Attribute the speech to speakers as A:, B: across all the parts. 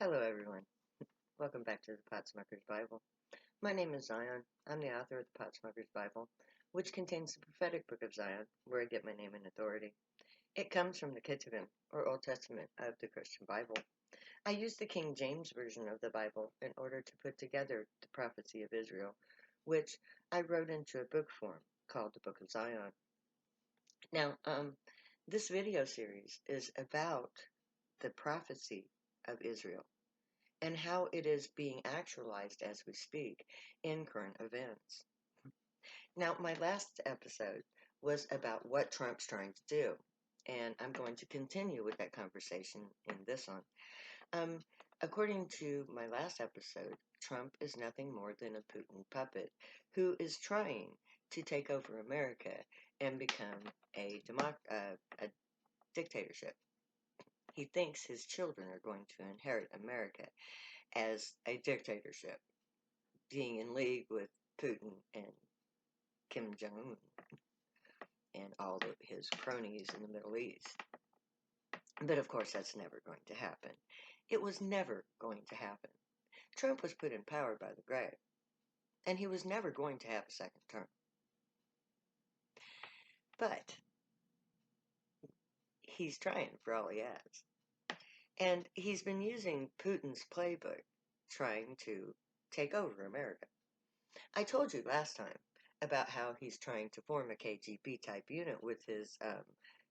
A: Hello, everyone. Welcome back to the Potsmoker's Bible. My name is Zion. I'm the author of the Potsmoker's Bible, which contains the prophetic book of Zion, where I get my name and authority. It comes from the Ketuvim, or Old Testament, of the Christian Bible. I use the King James Version of the Bible in order to put together the prophecy of Israel, which I wrote into a book form called the Book of Zion. Now, this video series is about the prophecy of Israel and how it is being actualized as we speak in current events. Now, my last episode was about what Trump's trying to do, and I'm going to continue with that conversation in this one. According to my last episode, Trump is nothing more than a Putin puppet who is trying to take over America and become a dictatorship. He thinks his children are going to inherit America as a dictatorship, being in league with Putin and Kim Jong-un and all of his cronies in the Middle East. But of course, that's never going to happen. It was never going to happen. Trump was put in power by the grave, and he was never going to have a second term. But he's trying for all he has. And he's been using Putin's playbook trying to take over America. I told you last time about how he's trying to form a KGB type unit with his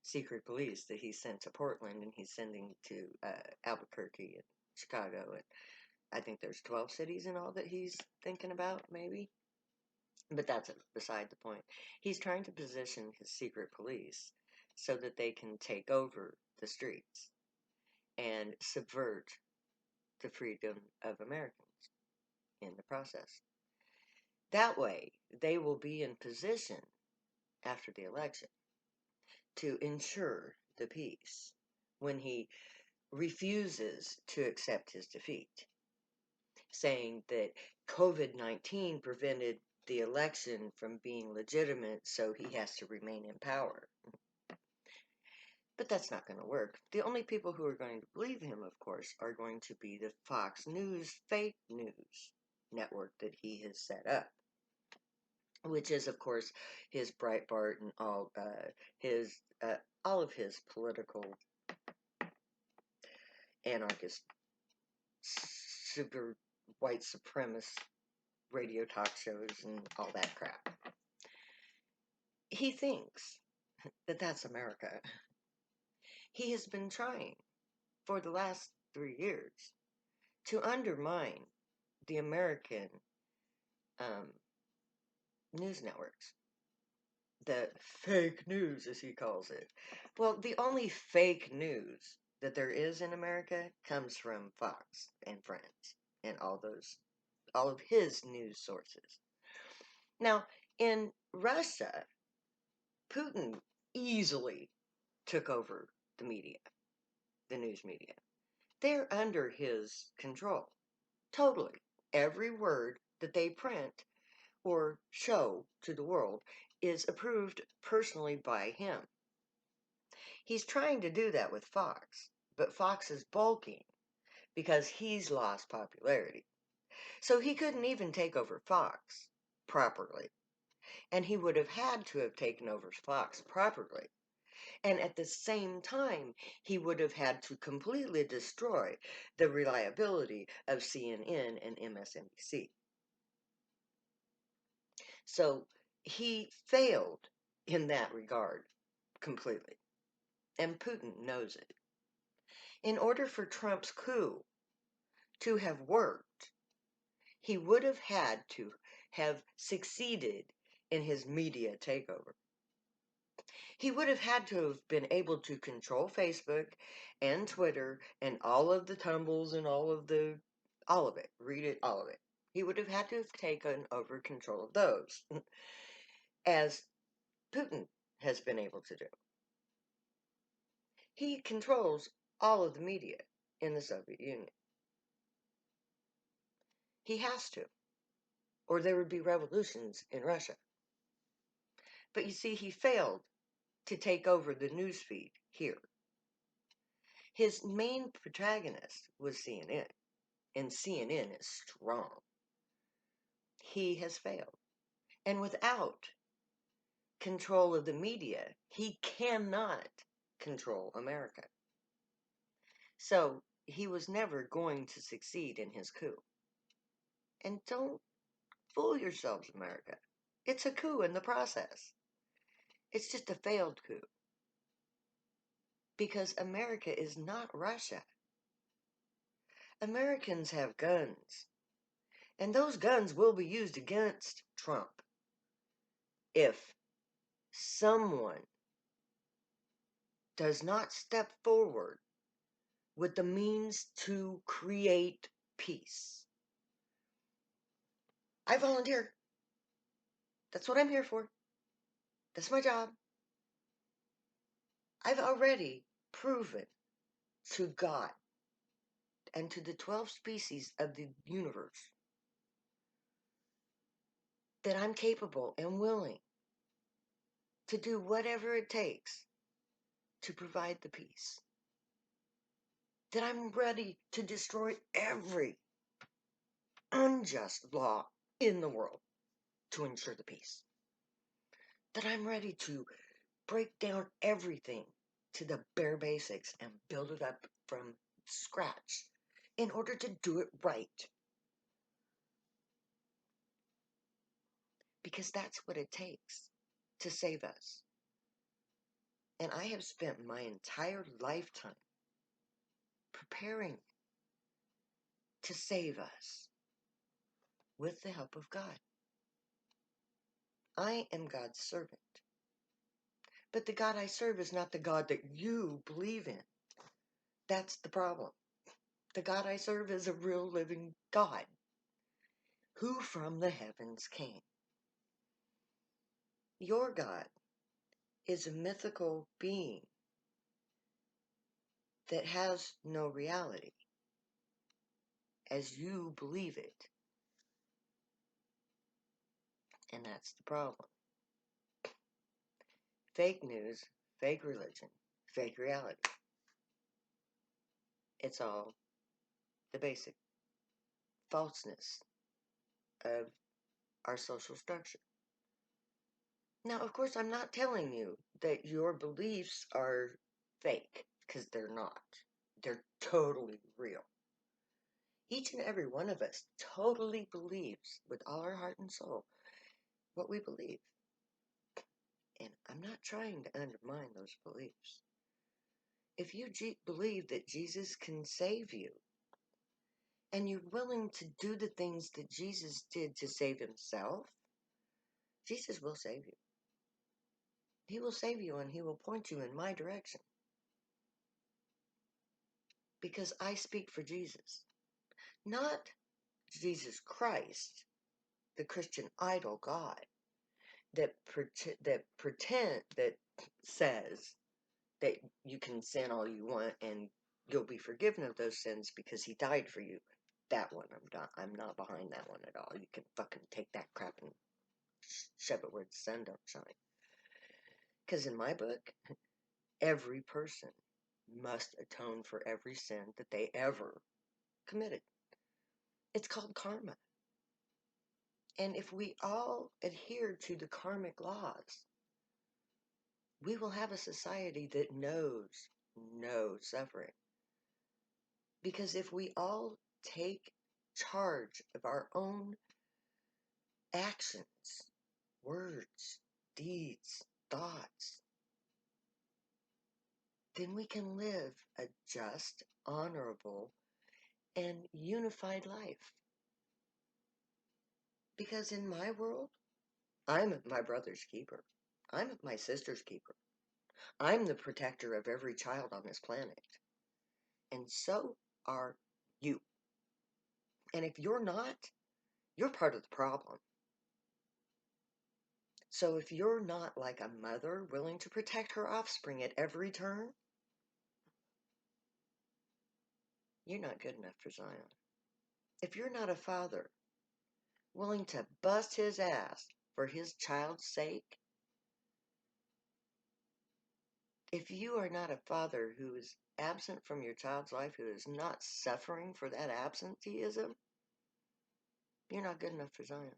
A: secret police that he sent to Portland and he's sending to Albuquerque and Chicago. And I think there's 12 cities in all that he's thinking about, maybe. But that's beside the point. He's trying to position his secret police so that they can take over the streets and subvert the freedom of Americans in the process. That way, they will be in position after the election to ensure the peace when he refuses to accept his defeat, saying that COVID-19 prevented the election from being legitimate, so he has to remain in power. But that's not going to work. The only people who are going to believe him, of course, are going to be the Fox News fake news network that he has set up, which is, of course, his Breitbart and all of his political anarchist, super white supremacist radio talk shows and all that crap. He thinks that that's America. He has been trying for the last 3 years to undermine the American news networks. The fake news, as he calls it. Well, the only fake news that there is in America comes from Fox and Friends and all of his news sources. Now, in Russia, Putin easily took over the media, the news media. They're under his control, totally. Every word that they print or show to the world is approved personally by him. He's trying to do that with Fox, but Fox is bulking because he's lost popularity. So he couldn't even take over Fox properly. And he would have had to have taken over Fox properly. And at the same time, he would have had to completely destroy the reliability of CNN and MSNBC. So he failed in that regard completely. And Putin knows it. In order for Trump's coup to have worked, he would have had to have succeeded in his media takeover. He would have had to have been able to control Facebook and Twitter and all of the tumbles and all of it. Read it, all of it. He would have had to have taken over control of those, as Putin has been able to do. He controls all of the media in the Soviet Union. He has to, or there would be revolutions in Russia. But you see, he failed to take over the newsfeed here. His main protagonist was CNN. and CNN is strong. He has failed. And without control of the media, he cannot control America. So he was never going to succeed in his coup. And don't fool yourselves, America. It's a coup in the process. It's just a failed coup. Because America is not Russia. Americans have guns. And those guns will be used against Trump if someone does not step forward with the means to create peace. I volunteer. That's what I'm here for. That's my job. I've already proven to God and to the 12 species of the universe that I'm capable and willing to do whatever it takes to provide the peace. That I'm ready to destroy every unjust law in the world to ensure the peace. That I'm ready to break down everything to the bare basics and build it up from scratch in order to do it right. Because that's what it takes to save us. And I have spent my entire lifetime preparing to save us with the help of God. I am God's servant. But the God I serve is not the God that you believe in. That's the problem. The God I serve is a real living God who from the heavens came. Your God is a mythical being that has no reality as you believe it. And that's the problem. Fake news, fake religion, fake reality. It's all the basic falseness of our social structure. Now, of course, I'm not telling you that your beliefs are fake, because they're not. They're totally real. Each and every one of us totally believes with all our heart and soul what we believe. And I'm not trying to undermine those beliefs. If you believe that Jesus can save you, and you're willing to do the things that Jesus did to save himself, Jesus will save you. He will save you and he will point you in my direction. Because I speak for Jesus. Not Jesus Christ, the Christian idol God, that says that you can sin all you want and you'll be forgiven of those sins because he died for you. That one, I'm not behind that one at all. You can fucking take that crap and shove it where the sun don't shine. Because in my book, every person must atone for every sin that they ever committed. It's called karma. And if we all adhere to the karmic laws, we will have a society that knows no suffering. Because if we all take charge of our own actions, words, deeds, thoughts, then we can live a just, honorable, and unified life. Because in my world, I'm my brother's keeper. I'm my sister's keeper. I'm the protector of every child on this planet. And so are you. And if you're not, you're part of the problem. So if you're not like a mother willing to protect her offspring at every turn, you're not good enough for Zion. If you're not a father willing to bust his ass for his child's sake, if you are not a father who is absent from your child's life who is not suffering for that absenteeism, you're not good enough for Zion.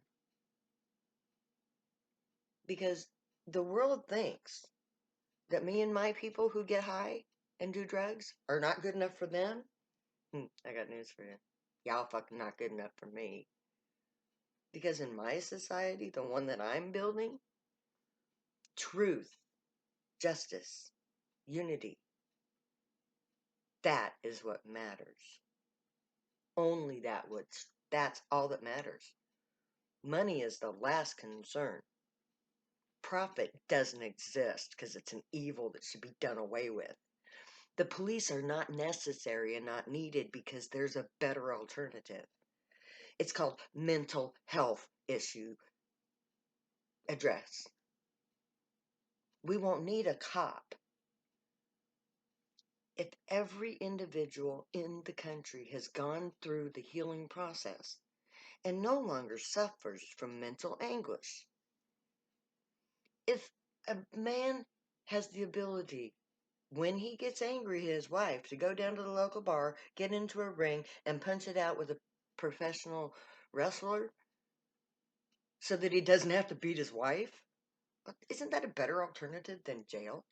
A: Because the world thinks that me and my people who get high and do drugs are not good enough for them. I got news for you. Y'all fucking not good enough for me. Because in my society, the one that I'm building, truth, justice, unity, that is what matters. Only that's all that matters. Money is the last concern. Profit doesn't exist because it's an evil that should be done away with. The police are not necessary and not needed because there's a better alternative. It's called mental health issue address. We won't need a cop. If every individual in the country has gone through the healing process and no longer suffers from mental anguish, if a man has the ability, when he gets angry at his wife, to go down to the local bar, get into a ring, and punch it out with a professional wrestler so that he doesn't have to beat his wife, isn't that a better alternative than jail?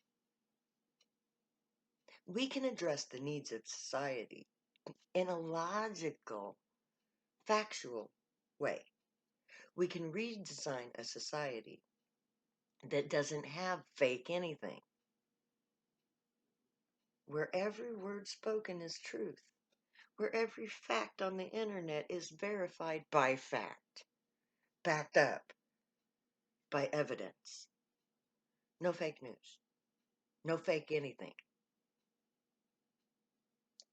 A: We can address the needs of society in a logical, factual way. We can redesign a society that doesn't have fake anything, where every word spoken is truth, where every fact on the internet is verified by fact, backed up by evidence. No fake news, no fake anything,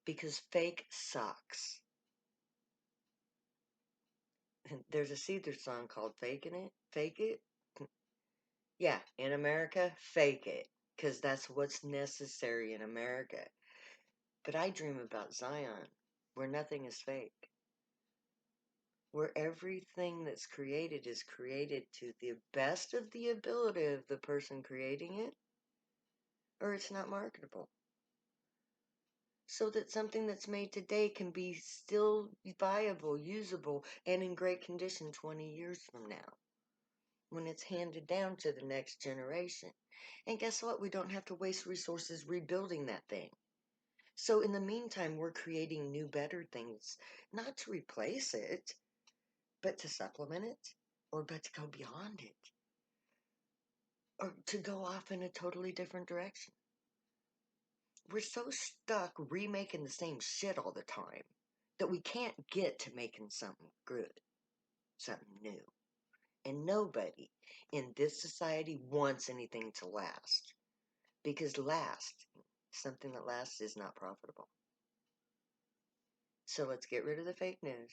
A: because fake sucks. There's a Seether song called Faking It, Fake It. Yeah, in America, fake it, because that's what's necessary in America. But I dream about Zion, where nothing is fake, where everything that's created is created to the best of the ability of the person creating it, or it's not marketable. So that something that's made today can be still viable, usable, and in great condition 20 years from now, when it's handed down to the next generation. And guess what? We don't have to waste resources rebuilding that thing. So in the meantime, we're creating new, better things, not to replace it, but to supplement it, or but to go beyond it, or to go off in a totally different direction. We're so stuck remaking the same shit all the time that we can't get to making something good, something new. And nobody in this society wants anything to last, because something that lasts is not profitable. So let's get rid of the fake news,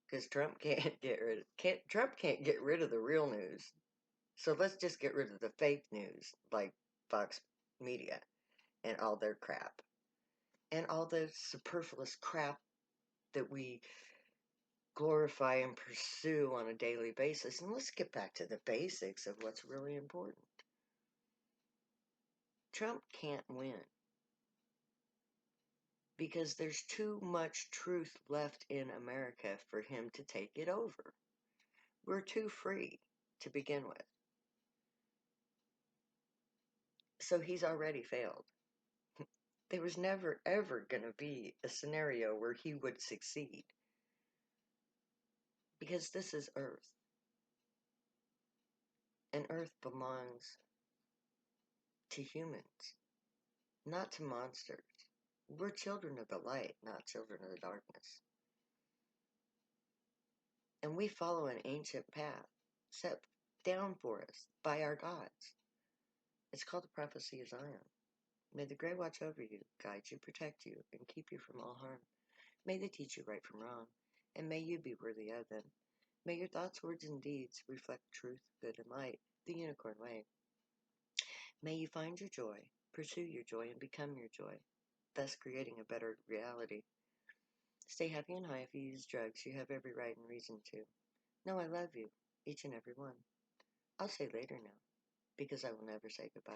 A: because Trump can't get rid of the real news. So let's just get rid of the fake news, like Fox Media and all their crap, and all the superfluous crap that we glorify and pursue on a daily basis. And let's get back to the basics of what's really important. Trump can't win because there's too much truth left in America for him to take it over. We're too free to begin with. So he's already failed. There was never ever going to be a scenario where he would succeed, because this is Earth, and Earth belongs to humans, not to monsters. We're children of the light, not children of the darkness. And we follow an ancient path set down for us by our gods. It's called the prophecy of Zion. May the Grey watch over you, guide you, protect you, and keep you from all harm. May they teach you right from wrong, and may you be worthy of them. May your thoughts, words, and deeds reflect truth, good, and light, the unicorn way. May you find your joy, pursue your joy, and become your joy, thus creating a better reality. Stay happy and high. If you use drugs, you have every right and reason to. Know I love you, each and every one. I'll say later now, because I will never say goodbye.